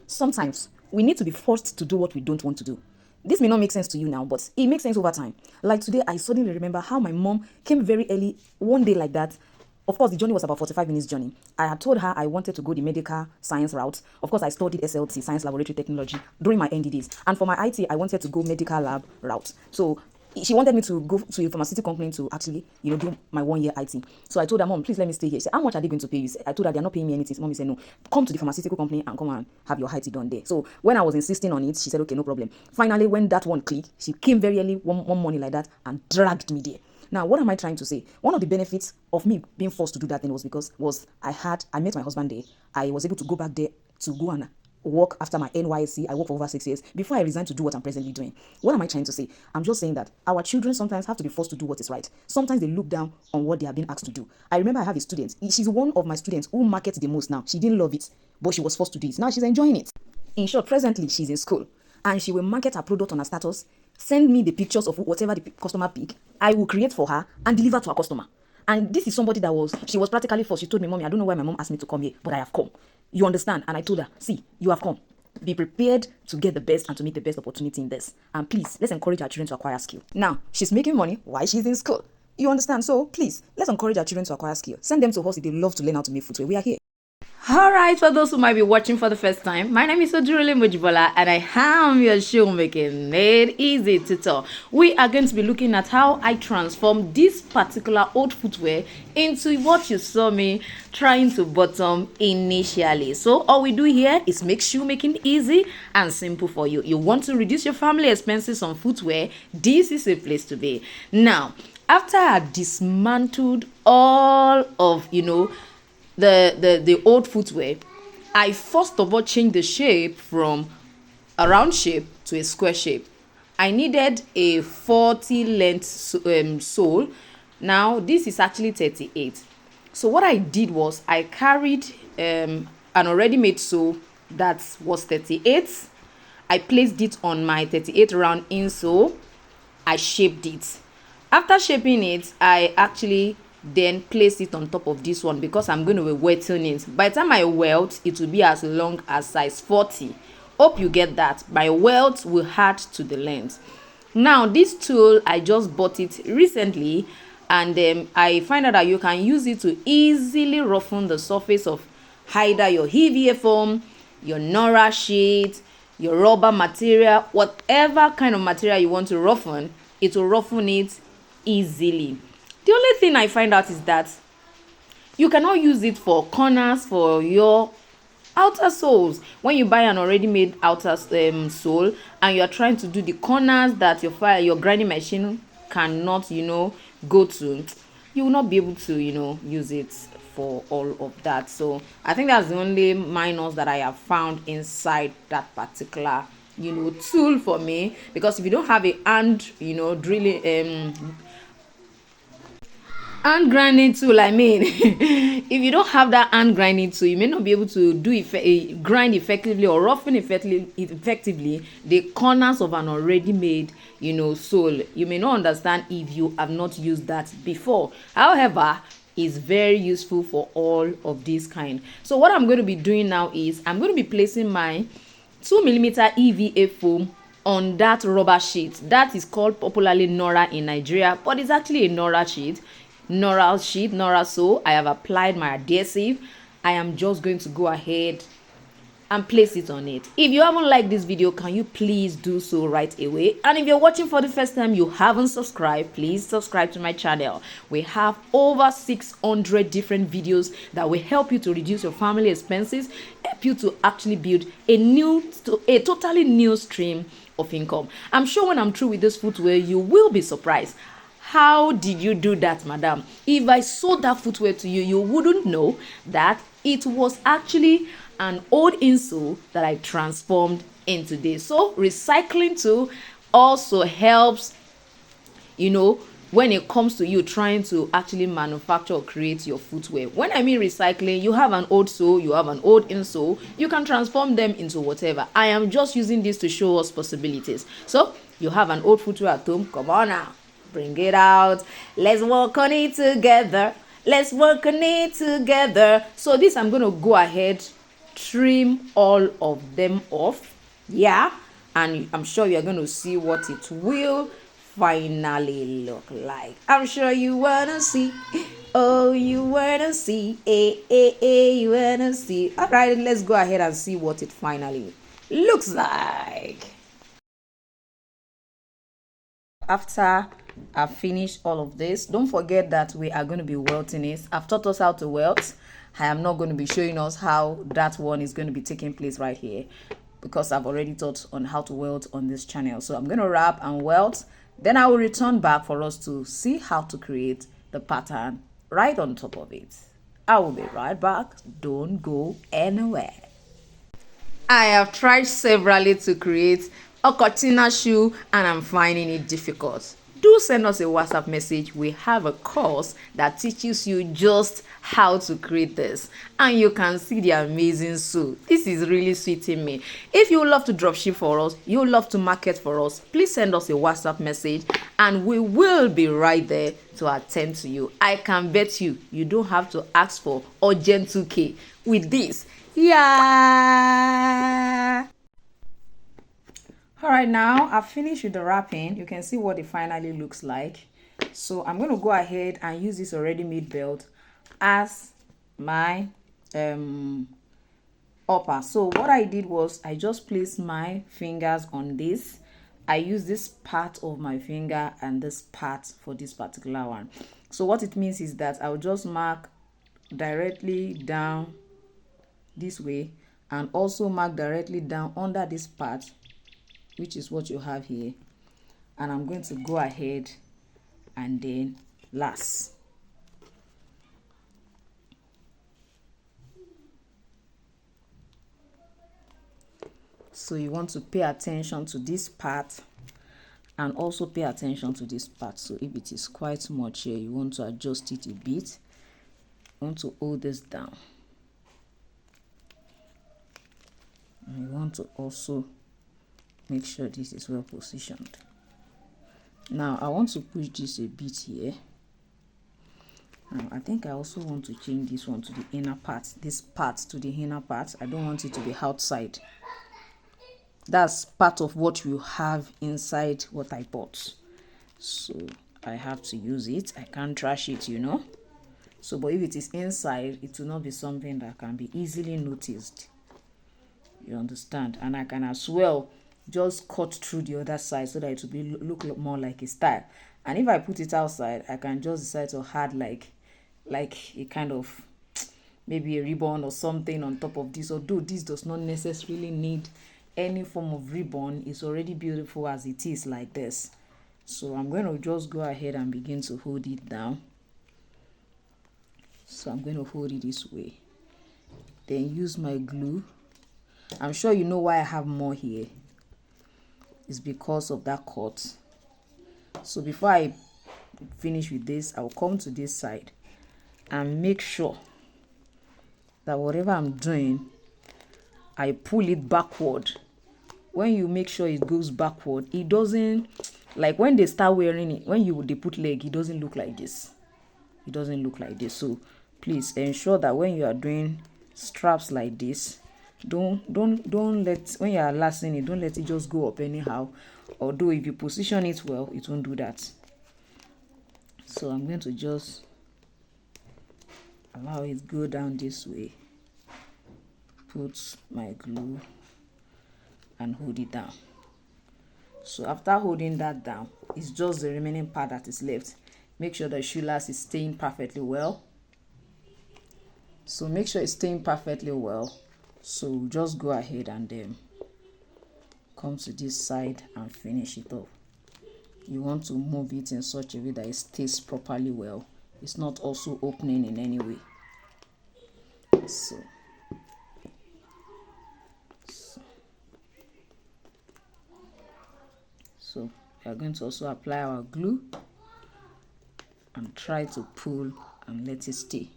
sometimes we need to be forced to do what we don't want to do. This may not make sense to you now, but it makes sense over time. Like today, I suddenly remember how my mom came very early one day like that. Of course, the journey was about 45 minutes journey. I had told her I wanted to go the medical science route. Of course, I studied SLT, Science Laboratory Technology, during my NDDs. And for my IT, I wanted to go medical lab route. So she wanted me to go to a pharmaceutical company to actually, do my 1 year IT. So I told her, Mom, please let me stay here. She said, how much are they going to pay you? I told her they're not paying me anything. Mom said, no, come to the pharmaceutical company and come and have your IT done there. So when I was insisting on it, she said, okay, no problem. Finally, when that one clicked, she came very early one morning like that and dragged me there. Now, what am I trying to say? One of the benefits of me being forced to do that thing was I met my husband there. I was able to go back there to go and work after my NYSC. I worked for over 6 years before I resigned to do what I'm presently doing. What am I trying to say? I'm just saying that our children sometimes have to be forced to do what is right. Sometimes they look down on what they are being asked to do. I remember I have a student. She's one of my students who markets the most now. She didn't love it, but she was forced to do it. Now she's enjoying it. In short, presently she's in school and she will market her product on her status, send me the pictures of whatever the customer pick. I will create for her and deliver to her customer. And this is somebody she was practically forced. She told me, Mommy, I don't know why my mom asked me to come here, but I have come. You understand? And I told her, see, you have come. Be prepared to get the best and to meet the best opportunity in this. And please, let's encourage our children to acquire skill. Now, she's making money while she's in school. You understand? So please, let's encourage our children to acquire skill. Send them to us if they love to learn how to make footwear. We are here. Alright, for those who might be watching for the first time, my name is Odurole Mojibola and I am your Shoemaking Made Easy tutor. We are going to be looking at how I transform this particular old footwear into what you saw me trying to bottom initially. So all we do here is make shoemaking easy and simple for you. You want to reduce your family expenses on footwear, this is a place to be. Now, after I dismantled all of, the old footwear, I first of all changed the shape from a round shape to a square shape. I needed a 40 length sole. Now this is actually 38. So what I did was I carried an already made sole that was 38. I placed it on my 38 round insole. I shaped it. After shaping it, I actually then place it on top of this one because I'm going to be wetting it. By the time I welt, it will be as long as size 40. Hope you get that. My welt will add to the length. Now this tool, I just bought it recently and I find out that you can use it to easily roughen the surface of either your EVA foam, your Nora sheet, your rubber material, whatever kind of material you want to roughen, it will roughen it easily. The only thing I find out is that you cannot use it for corners for your outer soles. When you buy an already made outer sole and you are trying to do the corners that your grinding machine cannot, go to, you will not be able to, use it for all of that. So I think that's the only minus that I have found inside that particular, tool for me. Because if you don't have a hand, drilling hand grinding tool, if you don't have that hand grinding tool, you may not be able to grind effectively or roughen effectively the corners of an already made sole. You may not understand if you have not used that before. However, it's very useful for all of these kind. So what I'm going to be doing now is I'm going to be placing my 2mm EVA foam on that rubber sheet that is called popularly Nora in Nigeria, but it's actually a Nora sheet. Nora sole. I have applied my adhesive. I am just going to go ahead and place it on it. If you haven't liked this video, can you please do so right away? And if you're watching for the first time, you haven't subscribed, please subscribe to my channel. We have over 600 different videos that will help you to reduce your family expenses, help you to actually build a totally new stream of income. I'm sure when I'm through with this footwear, you will be surprised. How did you do that, madam? If I sold that footwear to you, you wouldn't know that it was actually an old insole that I transformed into this. So recycling too also helps, when it comes to you trying to actually manufacture or create your footwear. When I mean recycling, you have an old sole, you have an old insole, you can transform them into whatever. I am just using this to show us possibilities. So you have an old footwear at home, come on now. Bring it out. Let's work on it together. Let's work on it together. So this I'm going to go ahead trim all of them off. Yeah, and I'm sure you're going to see what it will finally look like. I'm sure you wanna see. Oh, you wanna see. You wanna see. All right, let's go ahead and see what it finally looks like. After I've finished all of this, don't forget that we are going to be welting it. I've taught us how to welt. I am not going to be showing us how that one is going to be taking place right here, because I've already taught on how to welt on this channel. So I'm going to wrap and welt, then I will return back for us to see how to create the pattern right on top of it. I will be right back. Don't go anywhere. I have tried severally to create a cortina shoe and I'm finding it difficult. Do send us a WhatsApp message. We have a course that teaches you just how to create this, and you can see the amazing suit. This is really sweeting me. If you would love to drop ship for us, you would love to market for us, please send us a WhatsApp message and we will be right there to attend to you. I can bet you don't have to ask for urgent 2K with this. Yeah. All right, now I've finished with the wrapping. You can see what it finally looks like. So I'm going to go ahead and use this already made belt as my upper. So what I did was I just placed my fingers on this. I use this part of my finger and this part for this particular one. So what it means is that I'll just mark directly down this way and also mark directly down under this part, which is what you have here, and I'm going to go ahead and then lace. So you want to pay attention to this part and also pay attention to this part. So if it is quite much here, you want to adjust it a bit. You want to hold this down, and you want to also make sure this is well positioned. Now I want to push this a bit here. Now I think I also want to change this one to the inner part, this part to the inner part. I don't want it to be outside. That's part of what you have inside what I bought, so I have to use it. I can't trash it, you know. So but if it is inside, it will not be something that can be easily noticed, you understand. And I can as well just cut through the other side so that it will be look more like a style. And if I put it outside, I can just decide to add like a kind of maybe a ribbon or something on top of this, although this does not necessarily need any form of ribbon. It's already beautiful as it is like this. So I'm going to just go ahead and begin to hold it down. So I'm going to hold it this way, then use my glue. I'm sure you know why I have more here. It's because of that cut. So before I finish with this, I'll come to this side and make sure that whatever I'm doing, I pull it backward. When you make sure it goes backward, it doesn't, like when they start wearing it, when they put leg, it doesn't look like this. It doesn't look like this. So please ensure that when you are doing straps like this, don't let, when you are lacing it, don't let it just go up anyhow. Although if you position it well, it won't do that. So I'm going to just allow it go down this way, put my glue and hold it down. So after holding that down, it's just the remaining part that is left. Make sure the shoelace is staying perfectly well. So make sure it's staying perfectly well. So just go ahead and then come to this side and finish it off. You want to move it in such a way that it stays properly well. It's not also opening in any way. So we are going to also apply our glue and try to pull and let it stay.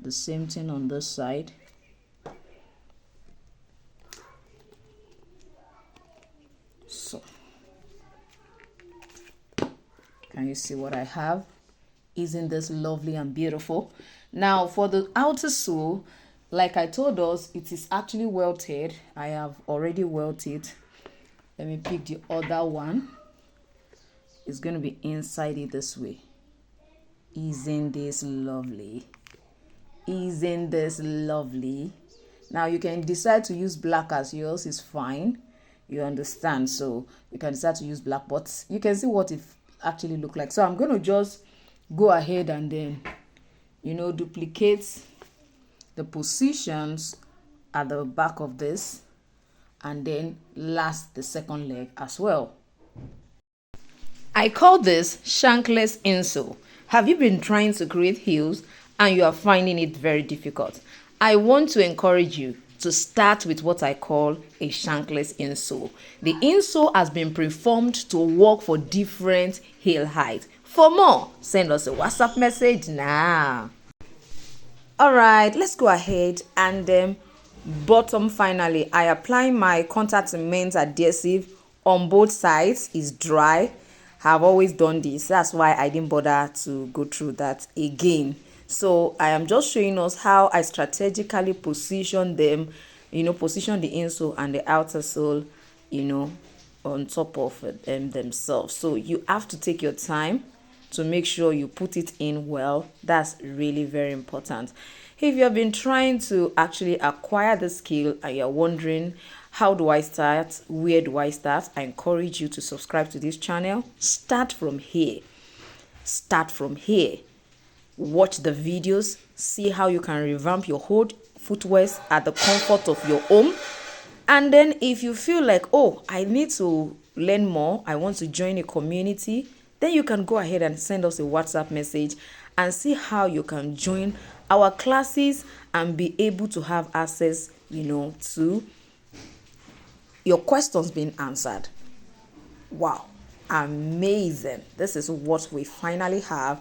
The same thing on this side. So can you see what I have? Isn't this lovely and beautiful? Now for the outer sole, Like I told us, it is actually welted. I have already welted. Let me pick the other one. It's going to be inside it this way. Isn't this lovely? Isn't this lovely? Now you can decide to use black as yours is fine. You understand? So you can decide to use black, but you can see what it actually look like. So I'm going to just go ahead and then, duplicate the positions at the back of this, and then last the second leg as well. I call this shankless insole. Have you been trying to create heels and you are finding it very difficult? I want to encourage you to start with what I call a shankless insole. The insole has been preformed to work for different heel heights. For more, send us a WhatsApp message now. Alright, let's go ahead and bottom finally. I apply my contact cement adhesive on both sides. It's dry. I've always done this. That's why I didn't bother to go through that again. So I am just showing us how I strategically position them, position the insole and the outer sole, on top of themselves. So you have to take your time to make sure you put it in well. That's really very important. If you have been trying to actually acquire the skill and you're wondering, how do I start? Where do I start? I encourage you to subscribe to this channel. Start from here. Start from here. Watch the videos. See how you can revamp your whole footwear at the comfort of your home. And then if you feel like, oh, I need to learn more, I want to join a community, then you can go ahead and send us a WhatsApp message and see how you can join our classes and be able to have access, to your questions being answered. Wow, amazing. This is what we finally have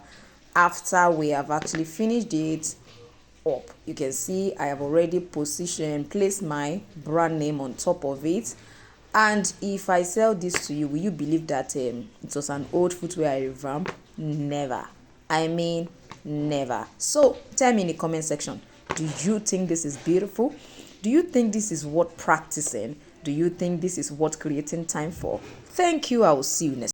after we have actually finished it up. You can see I have already placed my brand name on top of it. And if I sell this to you, will you believe that it was an old footwear I revamp? Never. I mean, never. So tell me in the comment section, do you think this is beautiful? Do you think this is worth practicing? Do you think this is worth creating time for? Thank you. I will see you next.